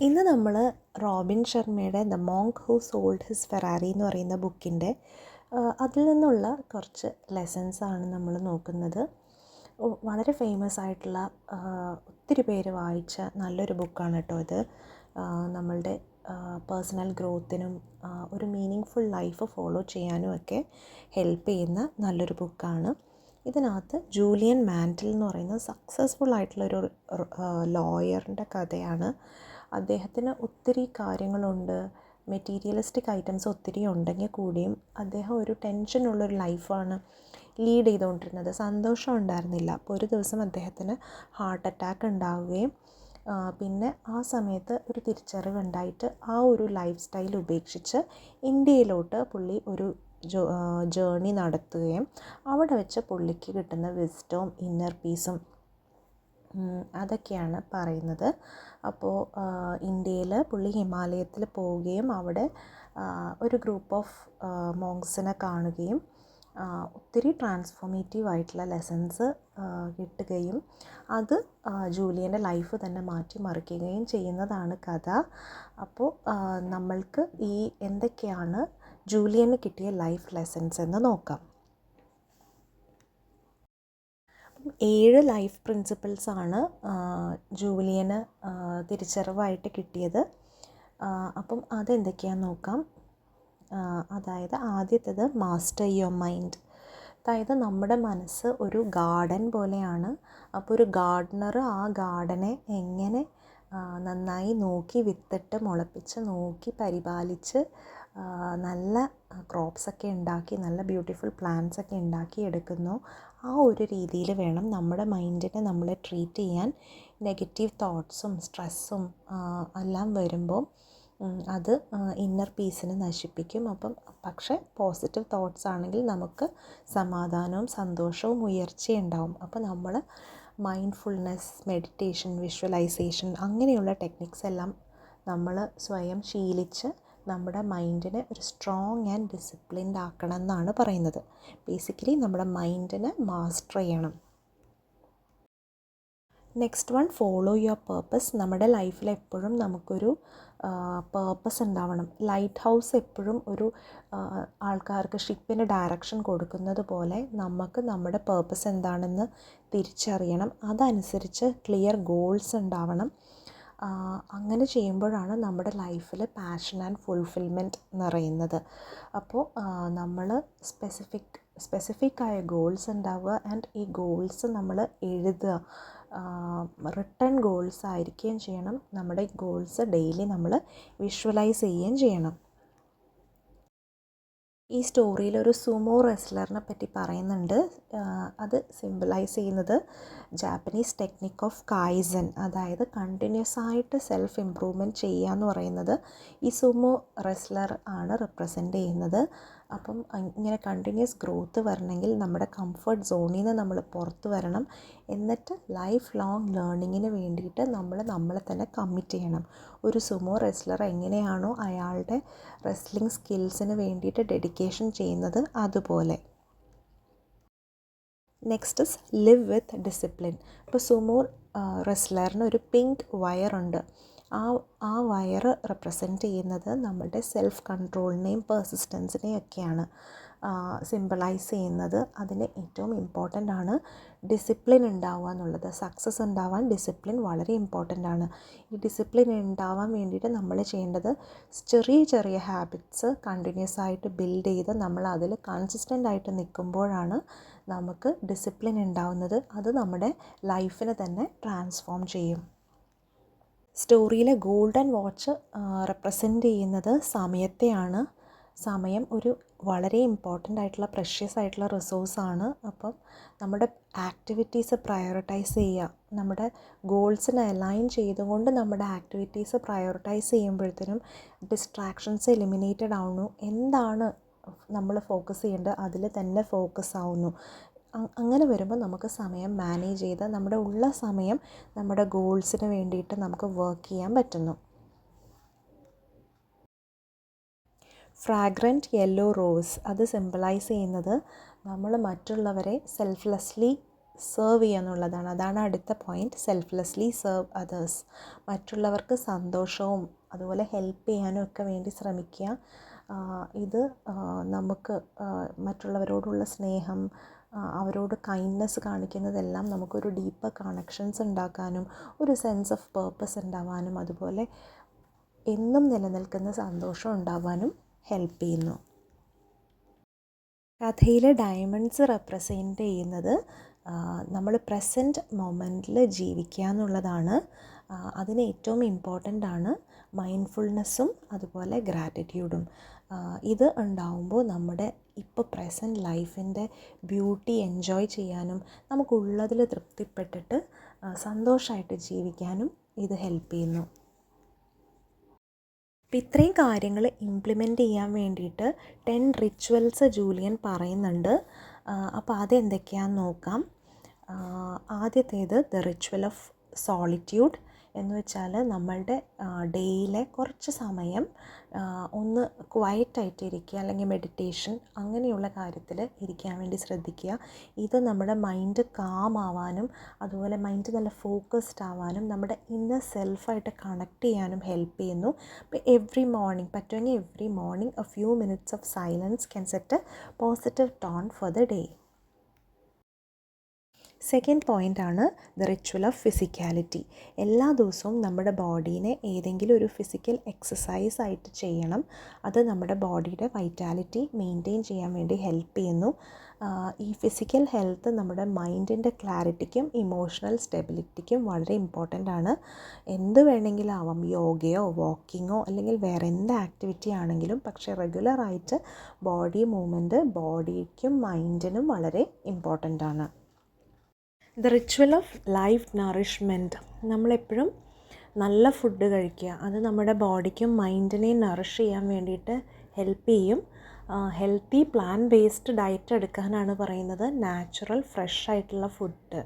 ഇന്ന് നമ്മൾ റോബിൻ ശർമ്മയുടെ the monk who sold his Ferrari എന്ന് പറയുന്ന ബുക്കിൻ്റെ അതിൽ നിന്നുള്ള കുറച്ച് ലെസൺസാണ് നമ്മൾ നോക്കുന്നത്. വളരെ ഫേമസ് ആയിട്ടുള്ള ഒത്തിരി പേര് വായിച്ച നല്ലൊരു ബുക്കാണ് കേട്ടോ ഇത്. നമ്മളുടെ പേഴ്സണൽ ഗ്രോത്തിനും ഒരു മീനിങ് ഫുൾ ലൈഫ് ഫോളോ ചെയ്യാനും ഒക്കെ ഹെൽപ്പ് ചെയ്യുന്ന നല്ലൊരു ബുക്കാണ്. ഇതിനകത്ത് ജൂലിയൻ മാൻറ്റിൽ എന്ന് പറയുന്ന സക്സസ്ഫുൾ ആയിട്ടുള്ളൊരു ലോയറിൻ്റെ കഥയാണ്. അദ്ദേഹത്തിന് ഒത്തിരി കാര്യങ്ങളുണ്ട്, മെറ്റീരിയലിസ്റ്റിക് ഐറ്റംസ് ഒത്തിരി ഉണ്ടെങ്കിൽ കൂടിയും അദ്ദേഹം ഒരു ടെൻഷനുള്ളൊരു ലൈഫാണ് ലീഡ് ചെയ്തുകൊണ്ടിരുന്നത്. സന്തോഷം ഉണ്ടായിരുന്നില്ല. അപ്പോൾ ഒരു ദിവസം അദ്ദേഹത്തിന് ഹാർട്ട് അറ്റാക്ക് ഉണ്ടാവുകയും പിന്നെ ആ സമയത്ത് ഒരു തിരിച്ചറിവുണ്ടായിട്ട് ആ ഒരു ലൈഫ് സ്റ്റൈൽ ഉപേക്ഷിച്ച് ഇന്ത്യയിലോട്ട് പുള്ളി ഒരു ജേർണി നടത്തുകയും അവിടെ വെച്ച് പുള്ളിക്ക് കിട്ടുന്ന വിസ്ഡവും ഇന്നർ പീസും അതൊക്കെയാണ് പറയുന്നത്. അപ്പോൾ ഇന്ത്യയിൽ പുള്ളി ഹിമാലയത്തിൽ പോവുകയും അവിടെ ഒരു ഗ്രൂപ്പ് ഓഫ് മോങ്സിനെ കാണുകയും ഒത്തിരി ട്രാൻസ്ഫോർമേറ്റീവ് ആയിട്ടുള്ള ലെസൺസ് കിട്ടുകയും അത് ജൂലിയൻ്റെ ലൈഫ് തന്നെ മാറ്റിമറിക്കുകയും ചെയ്യുന്നതാണ് കഥ. അപ്പോൾ നമ്മൾക്ക് ഈ എന്തൊക്കെയാണ് ജൂലിയന് കിട്ടിയ ലൈഫ് ലെസൺസ് എന്ന് നോക്കാം. 7 ലൈഫ് പ്രിൻസിപ്പിൾസാണ് ജൂലിയന് തിരിച്ചറിവായിട്ട് കിട്ടിയത്. അപ്പം അതെന്തൊക്കെയാണെന്ന് നോക്കാം. അതായത് ആദ്യത്തേത് മാസ്റ്റർ യുവർ മൈൻഡ്. അതായത് നമ്മുടെ മനസ്സ് ഒരു ഗാർഡൻ പോലെയാണ്. അപ്പോൾ ഒരു ഗാർഡനർ ആ ഗാർഡനെ എങ്ങനെ നന്നായി നോക്കി വിത്തിട്ട് മുളപ്പിച്ച് നോക്കി പരിപാലിച്ച് നല്ല ക്രോപ്സൊക്കെ ഉണ്ടാക്കി നല്ല ബ്യൂട്ടിഫുൾ പ്ലാന്റ്സ് ഒക്കെ ഉണ്ടാക്കി എടുക്കുന്നു. ആ ഒരു രീതിയിൽ വേണം നമ്മുടെ മൈൻഡിനെ നമ്മൾ ട്രീറ്റ് ചെയ്യാൻ. നെഗറ്റീവ് തോട്ട്സും സ്ട്രെസ്സും എല്ലാം വരുമ്പോൾ അത് ഇന്നർ പീസിനെ നശിപ്പിക്കും. പക്ഷേ പോസിറ്റീവ് തോട്ട്സ് ആണെങ്കിൽ നമുക്ക് സമാധാനവും സന്തോഷവും ഉയർച്ചയുണ്ടാവും. അപ്പോൾ നമ്മൾ മൈൻഡ്ഫുൾനെസ്, മെഡിറ്റേഷൻ, വിഷ്വലൈസേഷൻ അങ്ങനെയുള്ള ടെക്നിക്സ് എല്ലാം നമ്മൾ സ്വയം ശീലിച്ച് നമ്മുടെ മൈൻഡിനെ ഒരു സ്ട്രോങ് ആൻഡ് ഡിസിപ്ലിൻഡ് ആക്കണം എന്നാണ് പറയുന്നത്. ബേസിക്കലി നമ്മുടെ മൈൻഡിനെ മാസ്റ്റർ ചെയ്യണം. Next one, follow your purpose. നമ്മുടെ ലൈഫിൽ എപ്പോഴും നമുക്കൊരു പേർപ്പസ് ഉണ്ടാവണം. ലൈറ്റ് ഹൗസ് എപ്പോഴും ഒരു ആൾക്കാർക്ക് ഷിപ്പിന് ഡയറക്ഷൻ കൊടുക്കുന്നത് പോലെ നമുക്ക് നമ്മുടെ പേർപ്പസ് എന്താണെന്ന് തിരിച്ചറിയണം. അതനുസരിച്ച് ക്ലിയർ ഗോൾസ് ഉണ്ടാവണം. അങ്ങനെ ചെയ്യുമ്പോഴാണ് നമ്മുടെ ലൈഫിൽ പാഷൻ ആൻഡ് ഫുൾഫിൽമെൻറ്റ് നിറയുന്നത്. അപ്പോൾ നമ്മൾ സ്പെസിഫിക് ആയ ഗോൾസ് ഉണ്ടാവുക ആൻഡ് ഈ ഗോൾസ് നമ്മൾ എഴുതുക. റിട്ടൺ ഗോൾസ് ആയിരിക്കുകയും ചെയ്യണം. നമ്മുടെ ഗോൾസ് ഡെയിലി നമ്മൾ വിഷ്വലൈസ് ചെയ്യുകയും ചെയ്യണം. ഈ സ്റ്റോറിയിൽ ഒരു സുമോ റെസ്ലറിനെ പറ്റി പറയുന്നുണ്ട്. അത് സിംബലൈസ് ചെയ്യുന്നത് ജാപ്പനീസ് ടെക്നിക്ക് ഓഫ് കായ്സൻ, അതായത് കണ്ടിന്യൂസ് ആയിട്ട് സെൽഫ് ഇംപ്രൂവ്മെൻറ്റ് ചെയ്യുക എന്ന് പറയുന്നത് ഈ സുമോ റെസ്ലർ ആണ് റെപ്രസെൻ്റ് ചെയ്യുന്നത്. അപ്പം ഇങ്ങനെ കണ്ടിന്യൂസ് ഗ്രോത്ത് വരണമെങ്കിൽ നമ്മുടെ കംഫർട്ട് സോണിൽ നിന്ന് നമ്മൾ പുറത്ത് വരണം. എന്നിട്ട് ലൈഫ് ലോങ് ലേണിങ്ങിന് വേണ്ടിയിട്ട് നമ്മളെ തന്നെ കമ്മിറ്റ് ചെയ്യണം. ഒരു സുമോ റെസ്ലർ എങ്ങനെയാണോ അയാളുടെ റെസ്ലിംഗ് സ്കിൽസിന് വേണ്ടിയിട്ട് ഡെഡിക്കേഷൻ ചെയ്യുന്നത് അതുപോലെ. Next is live with discipline. ഇപ്പോൾ സുമോ റെസ്ലറിന് ഒരു പിങ്ക് വയറുണ്ട്. ആ വയറ് റെപ്രസെൻ്റ് ചെയ്യുന്നത് നമ്മുടെ സെൽഫ് കൺട്രോളിനെയും പെർസിസ്റ്റൻസിനെയും ഒക്കെയാണ് സിംബലൈസ് ചെയ്യുന്നത്. അതിന് ഏറ്റവും ഇമ്പോർട്ടൻ്റ് ആണ് ഡിസിപ്ലിൻ ഉണ്ടാവുക എന്നുള്ളത്. സക്സസ് ഉണ്ടാവാൻ ഡിസിപ്ലിൻ വളരെ ഇമ്പോർട്ടൻ്റ് ആണ്. ഈ ഡിസിപ്ലിൻ ഉണ്ടാവാൻ വേണ്ടിയിട്ട് നമ്മൾ ചെയ്യേണ്ടത് ചെറിയ ചെറിയ ഹാബിറ്റ്സ് കണ്ടിന്യൂസ് ആയിട്ട് ബിൽഡ് ചെയ്ത് നമ്മൾ അതിൽ കൺസിസ്റ്റൻ്റ് ആയിട്ട് നിൽക്കുമ്പോഴാണ് നമുക്ക് ഡിസിപ്ലിൻ ഉണ്ടാവുന്നത്. അത് നമ്മുടെ ലൈഫിനെ തന്നെ ട്രാൻസ്ഫോം ചെയ്യും. സ്റ്റോറിയിലെ ഗോൾഡൻ വാച്ച് റെപ്രസെൻ്റ് ചെയ്യുന്നത് സമയത്തെയാണ്. സമയം ഒരു വളരെ ഇമ്പോർട്ടൻ്റ് ആയിട്ടുള്ള പ്രഷ്യസ് ആയിട്ടുള്ള റിസോഴ്സാണ്. അപ്പം നമ്മുടെ ആക്ടിവിറ്റീസ് പ്രയോറിറ്റൈസ് ചെയ്യുക. നമ്മുടെ ഗോൾസിനെ അലൈൻ ചെയ്തുകൊണ്ട് നമ്മുടെ ആക്ടിവിറ്റീസ് പ്രയോറിറ്റൈസ് ചെയ്യുമ്പോഴത്തേനും ഡിസ്ട്രാക്ഷൻസ് എലിമിനേറ്റഡ് ആവുന്നു. എന്താണ് നമ്മൾ ഫോക്കസ് ചെയ്യേണ്ടത് അതിൽ തന്നെ ഫോക്കസ് ആവുന്നു. അങ്ങനെ വരുമ്പോൾ നമുക്ക് സമയം മാനേജ് ചെയ്ത് നമ്മുടെ ഉള്ള സമയം നമ്മുടെ ഗോൾസിന് വേണ്ടിയിട്ട് നമുക്ക് വർക്ക് ചെയ്യാൻ പറ്റുന്നു. ഫ്രാഗ്രൻറ്റ് യെല്ലോ റോസ് അത് സിംബലൈസ് ചെയ്യുന്നത് നമ്മൾ മറ്റുള്ളവരെ സെൽഫ്ലെസ്ലി സെർവ് ചെയ്യുക എന്നുള്ളതാണ്. അതാണ് അടുത്ത പോയിൻറ്റ്, സെൽഫ്ലെസ്ലി സെർവ് അതേഴ്സ്. മറ്റുള്ളവർക്ക് സന്തോഷവും അതുപോലെ ഹെൽപ്പ് ചെയ്യാനും ഒക്കെ വേണ്ടി ശ്രമിക്കുക. ഇത് നമുക്ക് മറ്റുള്ളവരോടുള്ള സ്നേഹം, അവരോട് കൈൻഡ്നെസ് കാണിക്കുന്നതെല്ലാം നമുക്കൊരു ഡീപ്പർ കണക്ഷൻസ് ഉണ്ടാക്കാനും ഒരു സെൻസ് ഓഫ് പേർപ്പസ് ഉണ്ടാവാനും അതുപോലെ എന്നും നിലനിൽക്കുന്ന സന്തോഷം ഉണ്ടാവാനും ഹെൽപ്പ് ചെയ്യുന്നു. കഥയിലെ ഡയമണ്ട്സ് റെപ്രസെൻ്റ് ചെയ്യുന്നത് നമ്മൾ പ്രസൻറ്റ് മൊമെൻറ്റിൽ ജീവിക്കുക എന്നുള്ളതാണ്. അതിന് ഏറ്റവും ഇമ്പോർട്ടൻ്റ് ആണ് മൈൻഡ്ഫുൾനെസ്സും അതുപോലെ ഗ്രാറ്റിറ്റ്യൂഡും. ഇത് ഉണ്ടാവുമ്പോൾ നമ്മുടെ ഇപ്പോൾ പ്രസൻറ്റ് ലൈഫിൻ്റെ ബ്യൂട്ടി എൻജോയ് ചെയ്യാനും നമുക്കുള്ളതിൽ തൃപ്തിപ്പെട്ടിട്ട് സന്തോഷമായിട്ട് ജീവിക്കാനും ഇത് ഹെൽപ്പ് ചെയ്യുന്നു. അപ്പോൾ ഇത്രയും കാര്യങ്ങൾ ഇംപ്ലിമെൻ്റ് ചെയ്യാൻ വേണ്ടിയിട്ട് 10 റിച്വൽസ് ജൂലിയൻ പറയുന്നുണ്ട്. അപ്പോൾ അതെന്തൊക്കെയാണെന്ന് നോക്കാം. ആദ്യത്തേത് ദ റിച്വൽ ഓഫ് സോളിറ്റ്യൂഡ് എന്ന് വെച്ചാൽ നമ്മളുടെ ഡേയിലെ കുറച്ച് സമയം ഒന്ന് ക്വയറ്റായിട്ട് ഇരിക്കുക, അല്ലെങ്കിൽ മെഡിറ്റേഷൻ അങ്ങനെയുള്ള കാര്യത്തിൽ ഇരിക്കാൻ വേണ്ടി ശ്രദ്ധിക്കുക. ഇത് നമ്മുടെ മൈൻഡ് കാം ആവാനും അതുപോലെ മൈൻഡ് നല്ല ഫോക്കസ്ഡ് ആവാനും നമ്മുടെ ഇന്നർ സെൽഫായിട്ട് കണക്ട് ചെയ്യാനും ഹെൽപ്പ് ചെയ്യുന്നു. അപ്പോൾ എവ്രി മോർണിംഗ് പറ്റുമെങ്കിൽ every morning a few minutes of silence can set a positive tone for the day. Second പോയിൻ്റാണ് ദ റിച്വൽ ഓഫ് ഫിസിക്കാലിറ്റി. എല്ലാ ദിവസവും നമ്മുടെ ബോഡീനെ ഏതെങ്കിലും ഒരു ഫിസിക്കൽ എക്സസൈസ് ആയിട്ട് ചെയ്യണം. അത് നമ്മുടെ ബോഡിയുടെ വൈറ്റാലിറ്റി മെയിൻറ്റെയിൻ ചെയ്യാൻ വേണ്ടി ഹെൽപ്പ് ചെയ്യുന്നു. ഈ ഫിസിക്കൽ ഹെൽത്ത് നമ്മുടെ മൈൻഡിൻ്റെ ക്ലാരിറ്റിക്കും ഇമോഷണൽ സ്റ്റെബിലിറ്റിക്കും വളരെ ഇമ്പോർട്ടൻ്റ് ആണ്. എന്ത് വേണമെങ്കിലും ആവാം, യോഗയോ വാക്കിങ്ങോ അല്ലെങ്കിൽ വേറെ എന്ത് ആക്ടിവിറ്റി ആണെങ്കിലും, പക്ഷേ റെഗുലറായിട്ട് ബോഡി മൂവ്മെൻറ്റ് ബോഡിക്കും മൈൻഡിനും വളരെ ഇമ്പോർട്ടൻ്റ് ആണ്. The ritual of life nourishment. നമ്മളെപ്പോഴും നല്ല ഫുഡ് കഴിക്കുക, അത് നമ്മുടെ ബോഡിക്കും മൈൻഡിനെയും നറിഷ് ചെയ്യാൻ വേണ്ടിയിട്ട് ഹെൽപ്പ് ചെയ്യും. ഹെൽത്തി പ്ലാൻ ബേസ്ഡ് ഡയറ്റ് എടുക്കാനാണ് പറയുന്നത്. നാച്ചുറൽ ഫ്രഷ് ആയിട്ടുള്ള ഫുഡ്,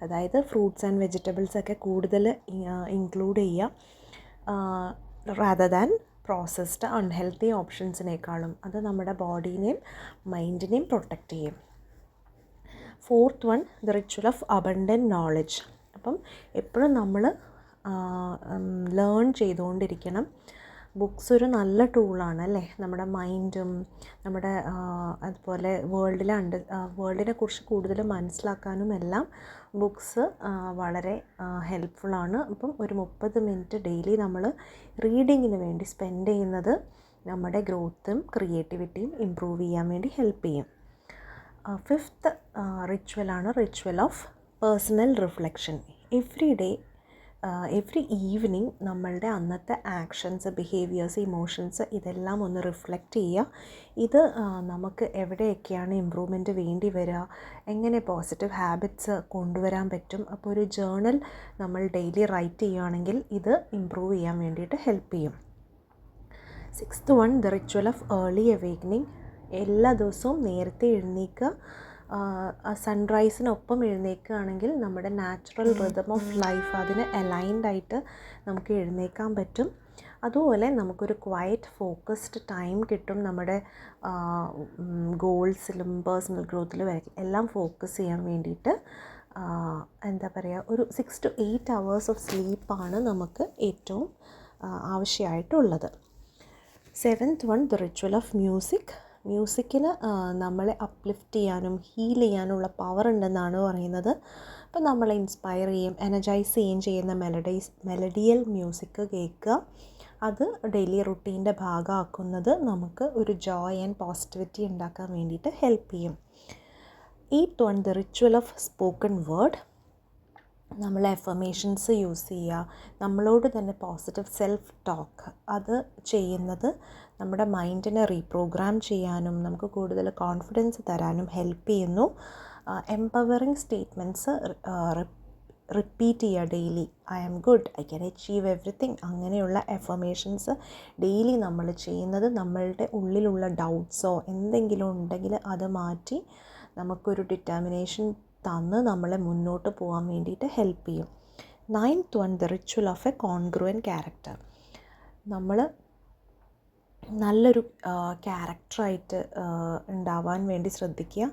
അതായത് ഫ്രൂട്ട്സ് ആൻഡ് വെജിറ്റബിൾസ് ഒക്കെ കൂടുതൽ ഇൻക്ലൂഡ് ചെയ്യുക റാദർ ദാൻ പ്രോസസ്ഡ് അൺഹെൽത്തി ഓപ്ഷൻസിനേക്കാളും. അത് നമ്മുടെ ബോഡീനെയും മൈൻഡിനെയും പ്രൊട്ടക്റ്റ് ചെയ്യും. Fourth one the ritual of abundant knowledge. അപ്പം എപ്പോഴും നമ്മൾ ലേൺ ചെയ്തുകൊണ്ടിരിക്കണം. ബുക്സ് ഒരു നല്ല ടൂളാണ് അല്ലേ, നമ്മുടെ മൈൻഡും നമ്മുടെ അതുപോലെ വേൾഡിനെ കുറിച്ച് കൂടുതൽ മനസ്സിലാക്കാനും എല്ലാം ബുക്സ് വളരെ ഹെൽപ്ഫുള്ളാണ്. അപ്പം ഒരു 30 മിനിറ്റ് ഡെയിലി നമ്മൾ റീഡിങ്ങിന് വേണ്ടി സ്പെൻഡ് ചെയ്യുന്നത് നമ്മുടെ ഗ്രോത്തും ക്രിയേറ്റിവിറ്റിയും ഇമ്പ്രൂവ് ചെയ്യാൻ വേണ്ടി ഹെൽപ്പ് ചെയ്യും. ഫിഫ്ത്ത് റിച്വലാണ് ritual of personal reflection. Every evening നമ്മളുടെ അന്നത്തെ ആക്ഷൻസ്, ബിഹേവിയേഴ്സ്, ഇമോഷൻസ് ഇതെല്ലാം ഒന്ന് റിഫ്ലക്റ്റ് ചെയ്യുക. ഇത് നമുക്ക് എവിടെയൊക്കെയാണ് ഇമ്പ്രൂവ്മെൻറ്റ് വേണ്ടി വരിക, എങ്ങനെ പോസിറ്റീവ് ഹാബിറ്റ്സ് കൊണ്ടുവരാൻ പറ്റും. അപ്പോൾ ഒരു ജേർണൽ നമ്മൾ ഡെയിലി റൈറ്റ് ചെയ്യുകയാണെങ്കിൽ ഇത് ഇമ്പ്രൂവ് ചെയ്യാൻ വേണ്ടിയിട്ട് ഹെൽപ്പ് ചെയ്യും. Sixth one the ritual of early awakening. എല്ലാ ദിവസവും നേരത്തെ എഴുന്നേൽക്കുക. സൺറൈസിനൊപ്പം എഴുന്നേൽക്കുകയാണെങ്കിൽ നമ്മുടെ നാച്ചുറൽ റിതം ഓഫ് ലൈഫ് അതിന് അലൈൻഡ് ആയിട്ട് നമുക്ക് എഴുന്നേൽക്കാൻ പറ്റും. അതുപോലെ നമുക്കൊരു ക്വയറ്റ് ഫോക്കസ്ഡ് ടൈം കിട്ടും. നമ്മുടെ ഗോൾസിലും പേഴ്സണൽ ഗ്രോത്തിലും എല്ലാം ഫോക്കസ് ചെയ്യാൻ വേണ്ടിയിട്ട് എന്താ പറയുക, ഒരു 6 to 8 hours ഓഫ് സ്ലീപ്പാണ് നമുക്ക് ഏറ്റവും ആവശ്യമായിട്ടുള്ളത്. Seventh one the ritual of music. മ്യൂസിക്കിന് നമ്മളെ അപ്ലിഫ്റ്റ് ചെയ്യാനും ഹീൽ ചെയ്യാനുള്ള പവർ ഉണ്ടെന്നാണ് പറയുന്നത്. അപ്പോൾ നമ്മളെ ഇൻസ്പയർ ചെയ്യും, എനർജൈസ് ചെയ്യുന്ന മെലഡിയൽ മ്യൂസിക് കേൾക്കുക. അത് ഡെയിലി റുട്ടീൻ്റെ ഭാഗമാക്കുന്നത് നമുക്ക് ഒരു ജോയ് ആൻഡ് പോസിറ്റിവിറ്റി ഉണ്ടാക്കാൻ വേണ്ടിയിട്ട് ഹെൽപ്പ് ചെയ്യും. Eighth one the ritual of spoken word. നമ്മൾ അഫർമേഷൻസ് യൂസ് ചെയ്യുക, നമ്മളോട് തന്നെ പോസിറ്റീവ് സെൽഫ് ടോക്ക്. അത് ചെയ്യുന്നത് നമ്മുടെ മൈൻഡിനെ റീപ്രോഗ്രാം ചെയ്യാനും നമുക്ക് കൂടുതൽ കോൺഫിഡൻസ് തരാനും ഹെൽപ്പ് ചെയ്യുന്നു. എംപവറിങ് സ്റ്റേറ്റ്മെൻറ്റ്സ് റിപ്പീറ്റ് ചെയ്യുക daily. I am good, I can achieve everything. അങ്ങനെയുള്ള അഫർമേഷൻസ് ഡെയിലി നമ്മൾ ചെയ്യുന്നത് നമ്മളുടെ ഉള്ളിലുള്ള ഡൗട്ട്സോ എന്തെങ്കിലും ഉണ്ടെങ്കിൽ അത് മാറ്റി നമുക്കൊരു ഡിറ്റർമിനേഷൻ തന്ന് നമ്മളെ മുന്നോട്ട് പോകാൻ വേണ്ടിയിട്ട് ഹെൽപ്പ് ചെയ്യും. Ninth one the ritual of A congruent character. നമ്മൾ നല്ലൊരു ക്യാരക്ടറായിട്ട് ഉണ്ടാവാൻ വേണ്ടി ശ്രദ്ധിക്കുക.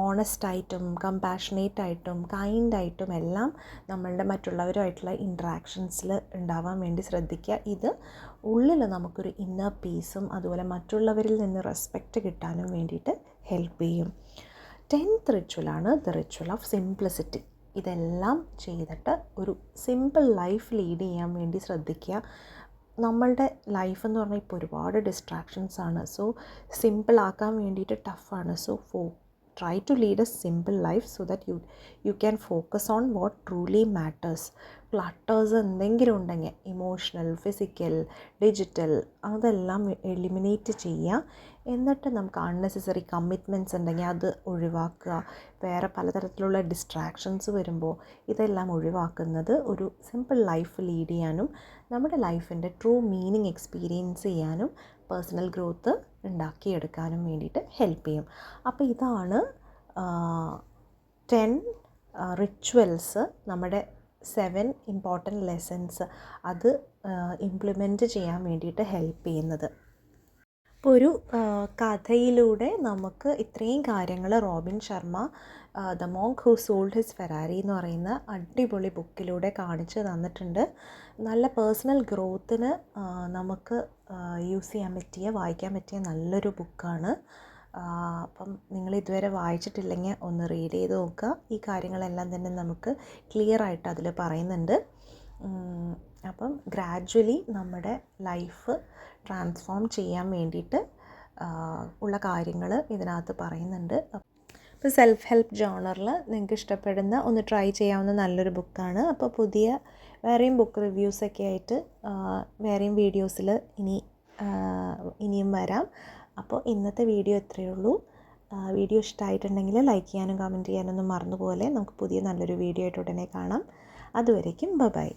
ഓണസ്റ്റായിട്ടും കമ്പാഷനേറ്റായിട്ടും കൈൻഡായിട്ടും എല്ലാം നമ്മളുടെ മറ്റുള്ളവരുമായിട്ടുള്ള ഇൻട്രാക്ഷൻസിൽ ഉണ്ടാവാൻ വേണ്ടി ശ്രദ്ധിക്കുക. ഇത് ഉള്ളിൽ നമുക്കൊരു ഇന്നർ പീസും അതുപോലെ മറ്റുള്ളവരിൽ നിന്ന് റെസ്പെക്റ്റ് കിട്ടാനും വേണ്ടിയിട്ട് ഹെൽപ്പ് ചെയ്യും. 10th റിച്വലാണ് ദ റിച്വൽ ഓഫ് സിംപ്ലിസിറ്റി. ഇതെല്ലാം ചെയ്തിട്ട് ഒരു സിമ്പിൾ ലൈഫ് ലീഡ് ചെയ്യാൻ വേണ്ടി ശ്രദ്ധിക്കുക. നമ്മളുടെ ലൈഫ് എന്ന് പറഞ്ഞാൽ ഇപ്പോൾ ഒരുപാട് ഡിസ്ട്രാക്ഷൻസ് ആണ്. സോ സിമ്പിൾ ആക്കാൻ വേണ്ടിയിട്ട് ടഫാണ്. So try to lead a simple life so that you can focus on what truly matters. Clutters എന്തെങ്കിലും ഉണ്ടെങ്കിൽ ഇമോഷണൽ, ഫിസിക്കൽ, ഡിജിറ്റൽ അതെല്ലാം എലിമിനേറ്റ് ചെയ്യുക. എന്നിട്ട് നമുക്ക് അൺനെസസറി കമ്മിറ്റ്മെൻറ്റ്സ് ഉണ്ടെങ്കിൽ അത് ഒഴിവാക്കുക. വേറെ പലതരത്തിലുള്ള ഡിസ്ട്രാക്ഷൻസ് വരുമ്പോൾ ഇതെല്ലാം ഒഴിവാക്കുന്നത് ഒരു സിമ്പിൾ ലൈഫ് ലീഡ് ചെയ്യാനും നമ്മുടെ ലൈഫിൻ്റെ ട്രൂ മീനിങ് എക്സ്പീരിയൻസ് ചെയ്യാനും പേഴ്സണൽ ഗ്രോത്ത് ഉണ്ടാക്കിയെടുക്കാനും വേണ്ടിയിട്ട് ഹെൽപ്പ് ചെയ്യും. അപ്പോൾ ഇതാണ് 10 റിച്വൽസ്, നമ്മുടെ 7 ഇമ്പോർട്ടൻറ്റ് ലെസൺസ് അത് ഇംപ്ലിമെൻറ്റ് ചെയ്യാൻ വേണ്ടിയിട്ട് ഹെൽപ്പ് ചെയ്യുന്നത്. ഇപ്പോൾ ഒരു കഥയിലൂടെ നമുക്ക് ഇത്രയും കാര്യങ്ങൾ Robin Sharma the monk who sold his Ferrari എന്ന് പറയുന്ന അടിപൊളി ബുക്കിലൂടെ കാണിച്ച് തന്നിട്ടുണ്ട്. നല്ല പേഴ്സണൽ ഗ്രോത്തിന് നമുക്ക് യൂസ് ചെയ്യാൻ പറ്റിയ, വായിക്കാൻ പറ്റിയ നല്ലൊരു ബുക്കാണ്. അപ്പം നിങ്ങൾ ഇതുവരെ വായിച്ചിട്ടില്ലെങ്കിൽ ഒന്ന് റീഡ് ചെയ്ത് നോക്കുക. ഈ കാര്യങ്ങളെല്ലാം തന്നെ നമുക്ക് ക്ലിയർ ആയിട്ട് അതിൽ പറയുന്നുണ്ട്. അപ്പം ഗ്രാജ്വലി നമ്മുടെ ലൈഫ് ട്രാൻസ്ഫോം ചെയ്യാൻ വേണ്ടിയിട്ട് ഉള്ള കാര്യങ്ങൾ ഇതിനകത്ത് പറയുന്നുണ്ട്. അപ്പോൾ സെൽഫ് ഹെൽപ്പ് ജേർണലിൽ നിങ്ങൾക്ക് ഇഷ്ടപ്പെടുന്ന ഒന്ന് ട്രൈ ചെയ്യാവുന്ന നല്ലൊരു ബുക്കാണ്. അപ്പോൾ പുതിയ വേറെയും ബുക്ക് റിവ്യൂസൊക്കെ ആയിട്ട് വേറെയും വീഡിയോസിൽ ഇനിയും വരാം. അപ്പോൾ ഇന്നത്തെ വീഡിയോ ഇത്രയേ ഉള്ളൂ. വീഡിയോ ഇഷ്ടമായിട്ടുണ്ടെങ്കിൽ ലൈക്ക് ചെയ്യാനും കമൻറ്റ് ചെയ്യാനൊന്നും മറന്നുപോലെ. നമുക്ക് പുതിയ നല്ലൊരു വീഡിയോ ആയിട്ട് ഉടനെ കാണാം. അതുവരേക്കും ബൈ.